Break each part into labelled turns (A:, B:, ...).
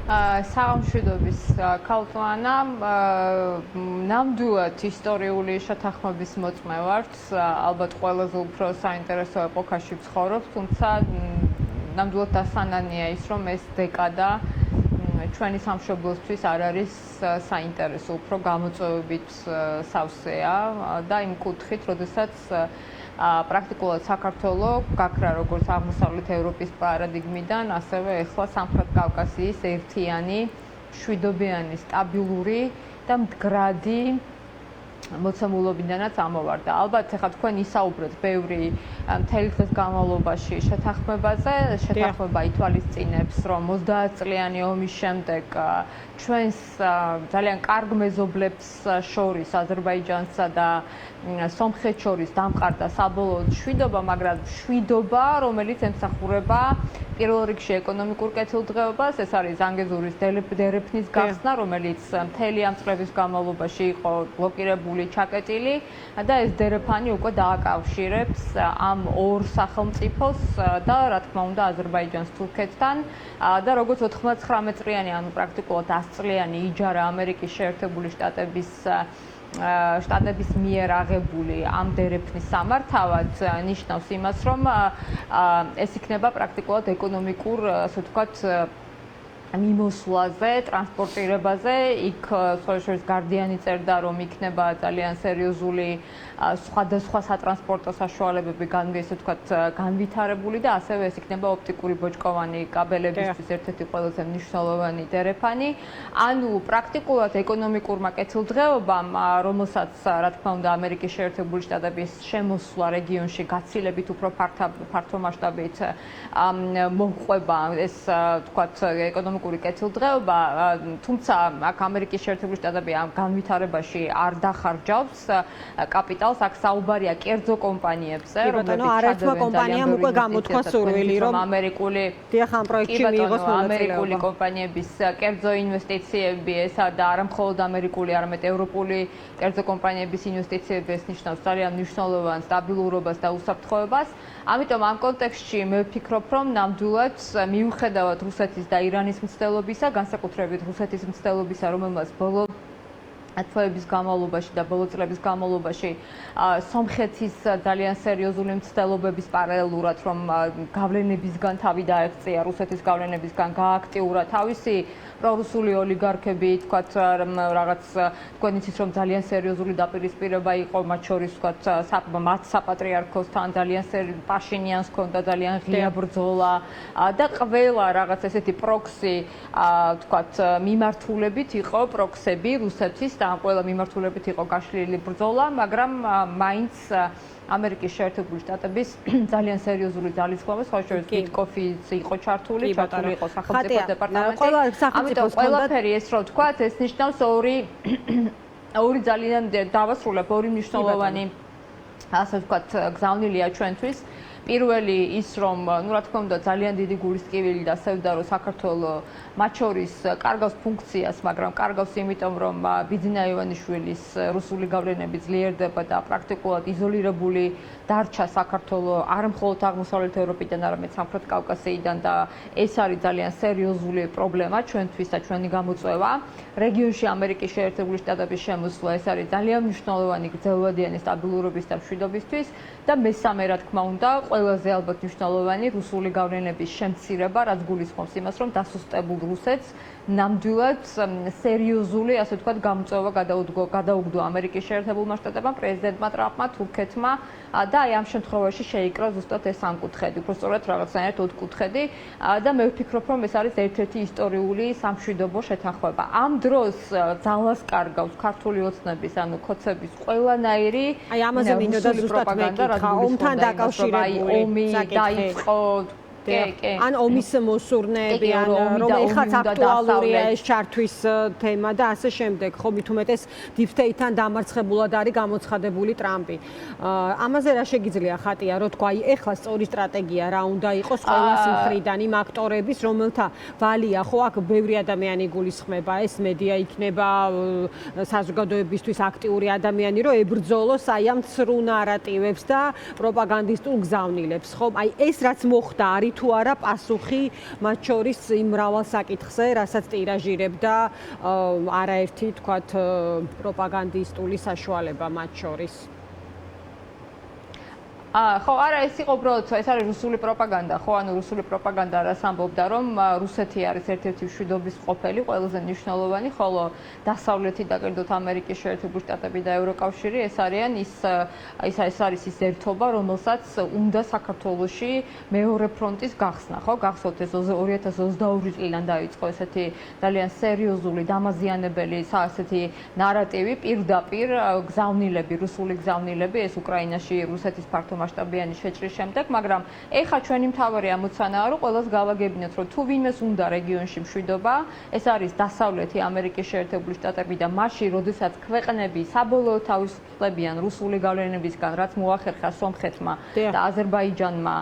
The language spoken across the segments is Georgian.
A: საღამშვიდობის ქალწვანა ნამდვილად ისტორიული შეთანხმების მოწმე ვართ. ალბათ ყველაზე უფრო საინტერესო ეპოქაში ვცხოვრობთ, თუმცა ნამდვილად დასანანია ის, რომ ეს დეკადა ჩვენი სამშობლოსთვის არ არის საინტერესო, უფრო გამოწვევებით სავსეა და იმ კუთხით, როდესაც პრაქტიკულად საქართველოს გაქრა როგორც აღმოსავლეთ ევროპის პარადიგმიდან, ასევე ეხლა სამხრეთ კავკასიის ერთიანი, მშვიდობიანი, სტაბილური და მდგრადი მოცემულობიდანაც ამოვარდა. ალბათ ახლა თქვენ ისაუბრეთ ბევრი მთელი დღის განმავლობაში შეთანხმებაზე, შეთანხმება ითვალისწინებს, რომ 30 წლიანი ომის შემდეგ ჩვენს ძალიან კარგ მეზობლებს შორის აზერბაიჯანსა და სომხეთს შორის დამყარდა საბოლოოდ მშვიდობა, მაგრამ მშვიდობა, რომელიც ემსახურება პირველ რიგში ეკონომიკურ კეთილდღეობას, ეს არის ზანგეზურის დერეფნის გახსნა, რომელიც მთელი ამ წლების განმავლობაში იყო ბლოკირებული, ჩაკეტილი და ეს დერეფანი უკვე დააკავშირებს ამ ორ სახელმწიფოს და რა თქმა უნდა აზერბაიჯანს თურქეთთან და როგორც 99 წლიანი, ანუ პრაქტიკულად 100 წლიანი იჯარა ამერიკის შეერთებული შტატების მიერ აღებული ამ დერეფნის სამართავად ნიშნავს იმას, რომ ეს იქნება პრაქტიკულად ეკონომიკურ, ასე ვთქვათ, მიმოსვლაზე, ტრანსპორტირებაზე, იქ სხვადასხვა გარდიანი წერდა, რომ იქნება ძალიან სერიოზული სხვადასხვა სატრანსპორტო საშუალებები განვითარებული და ასევე ეს იქნება ოპტიკური ბოჭკოვანი კაბელებისთვის ერთ-ერთი ყველაზე მნიშვნელოვანი დერეფანი. ანუ პრაქტიკულად ეკონომიკურმა კეთილდღეობამ, რომელსაც რა თქმა უნდა ამერიკის შეერთებული შტატების შემოსვლა რეგიონში გაცილებით უფრო ფართომასშტაბით მოჰყვება ეს თქვათ ეკონომიკური კეთილდღეობა, თუმცა აქ ამერიკის შეერთებული შტატები ამ განვითარებაში არ დახარჯავს კაპიტალს. აქ საუბარია კერძო კომპანიებზე,
B: რომლებიც არერთმა კომპანიამ უკვე გამოთქვა სურვილი, რომ ამერიკული
A: კომპანიების კერძო ინვესტიციები ესა და არა მხოლოდ ამერიკული, არამედ ევროპული კერძო კომპანიების ინვესტიციები ეს ნიშნავს ძალიან მნიშვნელოვან სტაბილურობას და უსაფრთხოებას. ამიტომ ამ კონტექსტში მე ვფიქრობ, რომ ნამდვილად მიუხედავად რუსეთის და ირანის მცდელობისა, განსაკუთრებით რუსეთის მცდელობისა, რომელმაც ბოლო თვეების განმავლობაში და ბოლო წლების განმავლობაში სომხეთის ძალიან სერიოზული მცდელობების პარალელურად, რომ გავლენებისგან თავი დაეღწია, რუსეთის გავლენებისგან გააქტიურა თავისი პრორუსული ოლიგარქები, თქვათ რაღაც თქვენ იცით, რომ ძალიან სერიოზული დაპირისპირება იყო მათ შორის, თქვათ მათ საპატრიარქოსთან ძალიან პაშინიანს ჰქონდა ძალიან ღია ბრძოლა და ყველა რაღაც ესეთი პროქსი, თქვათ მიმართულებით იყო პროქსები რუსეთის და ამ ყველა მიმართულებით იყო გაშლილი ბრძოლა, მაგრამ მაინც ამერიკის შეერთებული შტატების ძალიან სერიოზული ძალისხმევა, სხვა შორის ვიტკოფიც იყო ჩართული იყო სახელმწიფო დეპარტამენტი. ამიტომ ყველაფერი ეს რო ვთქვათ, ეს ნიშნავს ორი ძალიან დავასრულებ, ორი მნიშვნელოვანი ასე ვთქვათ გზავნილია ჩვენთვის. პირველი ის, რომ რა თქმა უნდა ძალიან დიდი გულისწყივილი და სევდა, რომ საქართველოს მათ შორის კარგავს ფუნქციას, მაგრამ კარგავს იმიტომ, რომ ბიძინა ივანიშვილის რუსული გავლენები ძლიერდება და პრაქტიკულად იზოლირებული დარჩა საქართველოს არა მხოლოდ აღმოსავლეთ ევროპიდან, არამედ სამხრეთ კავკასიიდან და ეს არის ძალიან სერიოზული პრობლემა ჩვენთვის და ჩვენი გამოწვევა. რეგიონში ამერიკის შეერთებული შტატების შემოსვლა ეს არის ძალიან მნიშვნელოვანი გრძელვადიანი სტაბილურობის და მშვიდობისთვის და მესამე რა თქმა უნდა ყველაზე ალბათ მნიშვნელოვანი რუსული გავლენების შემცირება, რაც გულისხმობს იმას, რომ დასუსტებულ რუსეთს ნამდვილად სერიოზული, ასე ვთქვათ, გამოწვევა გადაუგდო ამერიკის შეერთებულმა შტატებმა, პრეზიდენტმა ტრამპმა, თურქეთმა და აი ამ შემთხვევაში შეიკრა ზუსტად ეს სამკუთხედი, უფრო სწორად რაღაცნაირად ოთხკუთხედი და მე ვფიქრობ, რომ ეს არის ერთ-ერთი ისტორიული სამშვიდობო შეთანხმება. ამ დროს ძალას კარგავს ქართული ოცნების, ანუ ქოცების ყველანაირი
B: აი ამაზე მინდოდა ზუსტად მეკითხა, ომთან დაკავშირებული
A: ომი დაიწყო
B: ან ომის მოსურნეები, ან რომ ეხაც აქტუალურია ეს ჩართვის თემა და ასე შემდეგ. ხო მით უმეტეს დიფსტეიტთან დამარცხებულად არის გამოცხადებული ტრამპი. ამაზე რა შეგიძლია ხატია, რომ თქვა, აი ეხლა სწორი სტრატეგია რა უნდა იყოს ყველას მხრიდან იმ აქტორების, რომელთა ვალია ხო აქ ბევრი ადამიანი გულისხმება, ეს მედია იქნება საზოგადოებისთვის აქტიური ადამიანი, რომ ებრძოლოს აი ამ ცრუ ნარატივებს და პროპაგანდისტულ გზავნილებს. ხო, აი ეს რაც მოხდა არის თუ არა პასუხი მათ შორის იმ მრავალ საკითხზე, რასაც ტირაჟირებდა არაერთი თქვათ პროპაგანდისტული საშუალება მათ შორის.
A: ხო, არა, ეს იყო უბრალოდ ეს არის რუსული პროპაგანდა, ხო, ანუ რუსული პროპაგანდა რას ამბობდა, რომ რუსეთი არის ერთ-ერთი მშვიდობის ყოფილი, ყველაზე მნიშვნელოვანი, ხოლო დასავლეთი და კერძოდ ამერიკის შეერთებული შტატები და ევროკავშირი ეს არის ის ერთობა, რომელსაც უნდა საქართველოში მეორე ფრონტის გახსნა, ხო? გახსოვთ ეს 2022 წლიდან დაიწყო ესეთი ძალიან სერიოზული დამაზიანებელი ასეთი ნარატივი პირდაპირ გზავნილები, რუსული გზავნილები ეს უკრაინაში რუსეთის ფართო მასშტაბიანი შეჭრის შემდეგ, მაგრამ ეხლა ჩვენი მთავარი ამოცანაა, რომ ყველას გავაგებინოთ, რომ თუ ვინმეს უნდა რეგიონში მშვიდობა, ეს არის დასავლეთი ამერიკის შეერთებული შტატები და მაშინ, როდესაც ქვეყნები საბოლოოდ თავისუფლებიან რუსული გავლენებისგან, რაც მოახერხა სომხეთმა და აზერბაიჯანმა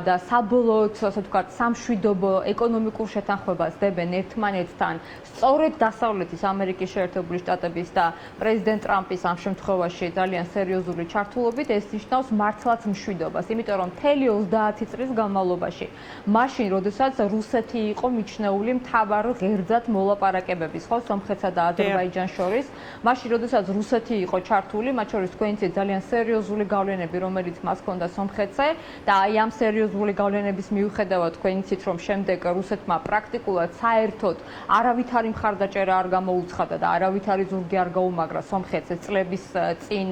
A: და საბოლოოდ, ასე ვთქვათ, სამშვიდობო ეკონომიკურ შეთანხმებას დებენ ერთმანეთთან, სწორედ დასავლეთის ამერიკის შეერთებული შტატების და პრეზიდენტ ტრამპის ამ შემთხვევაში ძალიან სერიოზული ჩართულობით, ეს ნიშნავს მართლაც მშვიდობას, იმიტომ რომ მთელი 30 წლის განმავლობაში, მაშინ, როდესაც რუსეთი იყო მიჩნეული მთავარ ღერძად მოლაპარაკებების, ხო, სომხეთსა და აზერბაიჯანს შორის, მაშინ, როდესაც რუსეთი იყო ჩართული, მათ შორის თქვენ იცით ძალიან სერიოზული გავლენები, რომელიც მას ჰქონდა სომხეთზე და აი ამ სერიოზული გავლენების მიუხედავად თქვენ იცით, რომ შემდეგ რუსეთმა პრაქტიკულად საერთოდ არავითარი მხარდაჭერა არ გამოუცხადა და არავითარი ზურგი არ გაუმაგრა სომხეთს ეს წლების წინ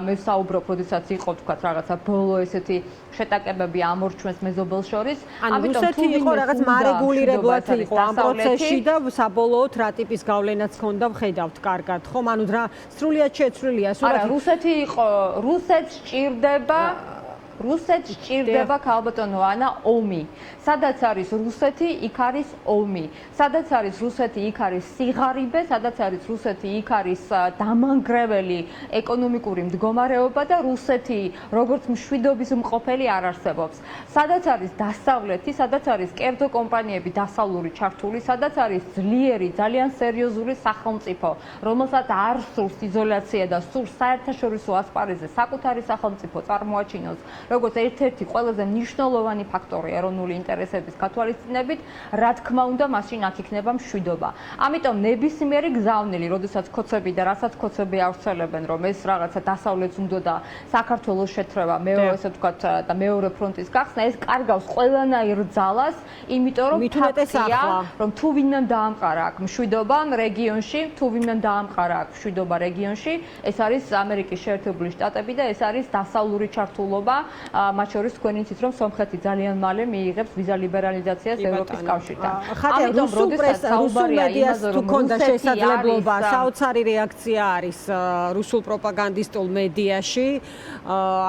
A: მე ვსაუბრობ, როდესაც იყო თქვა რაღაცა ბოლო ესეთი შეტაკებები ამორჩმეს მეზობელს შორის.
B: ამიტომ რუსეთი იყო რაღაც მარეგულირებლად იყო ამ პროცესში და საბოლოოდ რა ტიპის გავლენაც ჰქონდა ვხედავთ კარგად, ხომ? ანუ რა სრულიად შეცვლილია სურათი.
A: არა, რუსეთი იყო, რუსეთს სჭირდება ქალბატონო ანა ომი. სადაც არის რუსეთი, იქ არის ომი. სადაც არის რუსეთი, იქ არის სიღარიბე, სადაც არის რუსეთი, იქ არის დამანგრეველი ეკონომიკური მდგომარეობა და რუსეთი, როგორც მშვიდობის მყოფელი არ არსებობს. სადაც არის დასავლეთი, სადაც არის კერძო კომპანიები დასავლური ჩართული, სადაც არის ძლიერი, ძალიან სერიოზული სახელმწიფო, რომელსაც არ სურს იზოლაცია და სურს საერთაშორისო ასპარეზზე საკუთარი სახელმწიფო წარმოაჩინოს, როგორც ერთ-ერთი ყველაზე მნიშვნელოვანი ფაქტორი ეროვნული ინტერესების გათვალისწინებით, რა თქმა უნდა, მაშინ აქ იქნება მშვიდობა. ამიტომ ნებისმიერი გზავნილი, როდესაც ქოცები და რასაც ქოცები ავრცელებენ, რომ ეს რაღაცა დასავლეთს უნდა და საქართველოს შეთრევა, ესე ვთქვათ, და მეორე ფრონტის გახსნა, ეს კარგავს ყველანაირ ძალას, იმიტომ რომ ფაქტია, რომ თუ ვინმემ დაამყარა აქ მშვიდობა რეგიონში, თუ ვინმემ დაამყარა აქ მშვიდობა რეგიონში, ეს არის ამერიკის შეერთებული შტატები და ეს არის დასავლური ჩართულობა. მათ შორის თქვენ იცით, რომ სომხეთი ძალიან მალე მიიღებს ვიზა ლიბერალიზაციას ევროპის კავშირთან.
B: ამიტომ როდესაც საუბარია იმაზე, რომ ქონდა შესაძლებლობა, საოცარი რეაქცია არის რუსულ პროპაგანდისტულ მედიაში.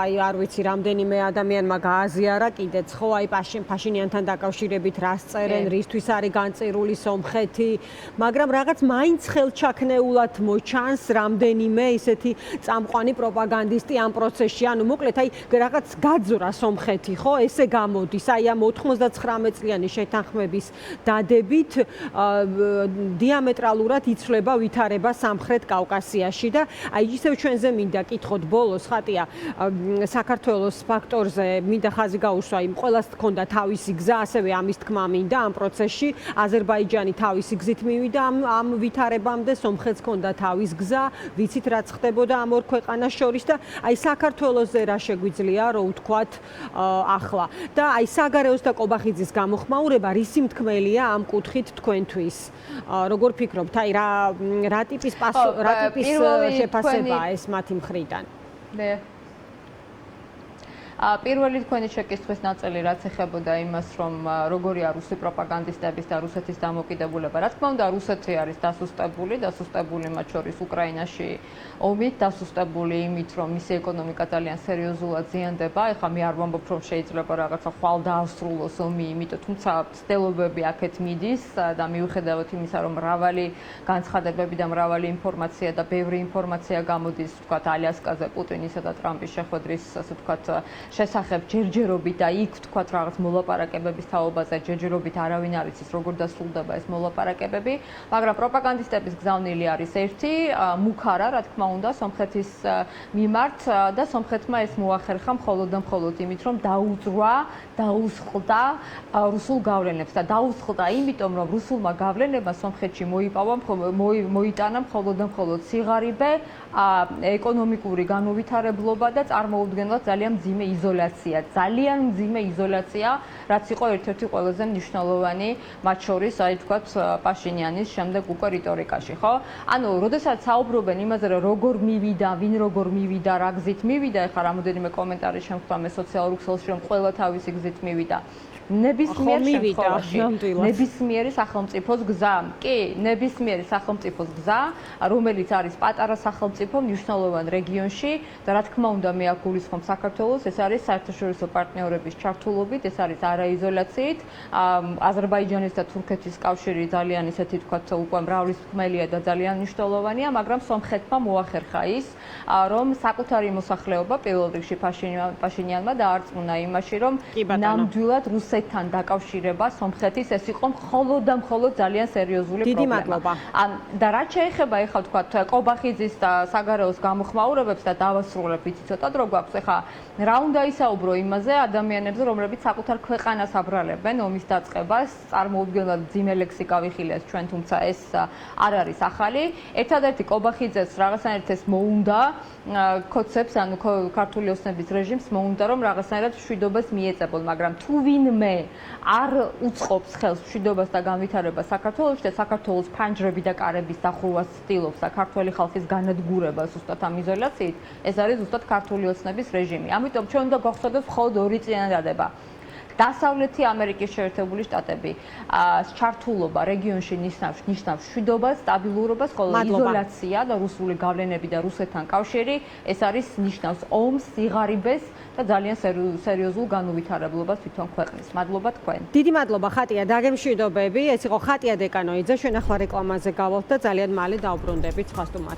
B: აი არ ვიცი, რამდენიმე ადამიანმა გააზიარა კიდეც, ხო, აი პაშინიანთან დაკავშირებით რას წერენ, რისთვის არის განწირული სომხეთი, მაგრამ რაღაც მაინც ხელჩაქნეულად მოჩანს რამდენიმე ისეთი წამყვანი პროპაგანდისტი ამ პროცესში. ანუ მოკლედ აი რაღაც გაძვრა სომხეთი, ხო? ესე გამოდის. აი ამ 99 წლიანი შეთანხმების დადებით დიამეტრალურად იცვლება ვითარება სამხრეთ კავკასიაში და აი ისევ ჩვენზე მინდა კითხოთ ბოლოს, ხატია, საქართველოს ფაქტორზე მინდა ხაზი გაუსვა, იმ ყველას ჰქონდა თავისი გზა, ასევე ამის თქმა მინდა ამ პროცესში. აზერბაიჯანი თავისი გზით მივიდა ამ ვითარებამდე, სომხეთს ჰქონდა თავის გზა, ვიცით რაც ხდებოდა ამ ორ ქვეყანას შორის და აი საქართველოსზე რა შეგვიძლია რომ ვთქვათ ახლა. და აი საგარეოს და კობახიძის გამოხმაურება რისი მთქმელია ამ კუთხით თქვენთვის? როგორ ფიქრობთ, აი რა ტიპის შეფასებაა ეს მათი მხრიდან?
A: პირველი თქვენი შეკითხვის ნაწილი რაც ეხებოდა იმას, რომ როგორია რუსი პროპაგანდისტების და რუსეთის დამოკიდებულება. რა თქმა უნდა, რუსეთი არის დასუსტებული მათ შორის უკრაინაში ომით, დასუსტებული იმით, რომ მისი ეკონომიკა ძალიან სერიოზულად ზიანდება. ეხლა მე არ ვამბობ, რომ შეიძლება რაღაცა ხვალ დაასრულოს ომი, იმიტომ თუმცა ცდილობები აქეთ მიდის და მიუხედავად იმისა, რომ მრავალი განცხადებები და მრავალი ინფორმაცია და ბევრი ინფორმაცია გამოდის, ვთქვათ, ალიასკაზე, პუტინისა და ტრამპის შეხვედრის, ასე ვთქვათ, შესახებ ჯერჯერობით და იქ თქვათ რაღაც მოლაპარაკებების თაობაზე ჯერჯერობით არავინ არ იცის როგორ დასრულდება ეს მოლაპარაკებები, მაგრამ პროპაგანდისტების გზავნილი არის ერთი, მუქარა, რა თქმა უნდა, სომხეთის მიმართ და სომხეთმა ეს მოახერხა მხოლოდ და მხოლოდ იმით, რომ დაუძრვა, დაუსხლტა რუსულ გავლენებს და დაუსხლტა იმიტომ, რომ რუსულმა გავლენებმა სომხეთში მოიტანა მხოლოდ და მხოლოდ სიღარიბე, ეკონომიკური განუვითარებლობა და წარმოუდგენლად ძალიან მძიმე იზოლაცია. ძალიან მძიმე იზოლაცია, რაც იყო ერთ-ერთი ყველაზე მნიშვნელოვანი მათ შორის, აი თქვათ, პაშინიანის შემდეგ უკვე რიტორიკაში, ხო? ანუ, როდესაც საუბრობენ იმაზე, რომ როგორ მივიდა, ვინ როგორ მივიდა, რა გზით მივიდა, ეხლა რამოდენიმე კომენტარი შემხვდა მე სოციალურ ქსელში, რომ ყველა თავისი გზით მივიდა. ნებისმიერ შემთხვევაში, ნებისმიერი სახელმწიფოს გზა, კი, ნებისმიერი სახელმწიფოს გზა, რომელიც არის პატარა სახელმწიფო მნიშვნელოვან რეგიონში და რა თქმა უნდა მე აქ გულისხმობ საქართველოს, ეს არის საერთაშორისო პარტნიორების ჩართულობით, ეს არის არაიზოლაციით, აზერბაიჯანის და თურქეთის კავშირი ძალიან ისეთი თქვათ უკვე მრავლისმხმელია და ძალიან მნიშვნელოვანია, მაგრამ სომხეთმა მოახერხა ის, რომ საკუთარი მოსახლეობა პირველ რიგში პაშინიანმა დაარწმუნა იმაში, რომ ნამდვილად რუსეთთან დაკავშირება სომხეთის ეს იყო მხოლოდ და მხოლოდ ძალიან სერიოზული პრობლემა.
B: დიდი მადლობა.
A: და რაც შეეხება ეხლა თქვათ კობახიძის და საგარეოს გამოხმაურებებს და დავასრულებ ვიცი ცოტად რო გვაქვს ეხლა რა უნდა ისაუბრო იმაზე ადამიანებზე რომლებიც საკუთარ ქვეყანას აბრალებენ ომის დაწყებას წარმოუდგენლად მძიმე ლექსიკა ვიხილეთ ჩვენ თუმცა ეს არ არის ახალი ერთადერთი კობახიძეს რაღაცნაირად ეს მოუნდა კოცებს ანუ ქართული ოსნების რეჟიმს მოუნდა რომ რაღაცნაირად მშვიდობას მიეწებონ მაგრამ თუ ვინმე არ უწყობს ხელს მშვიდობას და განვითარებას საქართველოში და საქართველოს ფანჯრები და კარების დახურვას ცდილობს და ქართველი ხალხის განადგურებას ზუსტად ამ იზოლაციით ეს არის ზუსტად ქართული ოცნების რეჟიმი. ამიტომ ჩვენ უნდა გვახსოვდეს მხოლოდ ორი წინადადება. დასავლეთი ამერიკის შეერთებული შტატები ჩართულობა რეგიონში ნიშნავს მშვიდობას, სტაბილურობას, ხოლო იზოლაცია და რუსული გავლენები და რუსეთთან კავშირი ეს არის ნიშნავს ომს, სიღარიბეს და ძალიან სერიოზულ განუვითარებლობას თვითონ ქვეყნის. მადლობა თქვენ.
B: დიდი მადლობა ხატია დაგემშვიდობები. ეს იყო ხატია დეკანოიძე. ჩვენ ახლა რეკლამაზე გავავთ და ძალიან მალე დავბრუნდებით სხვა სტუმართან.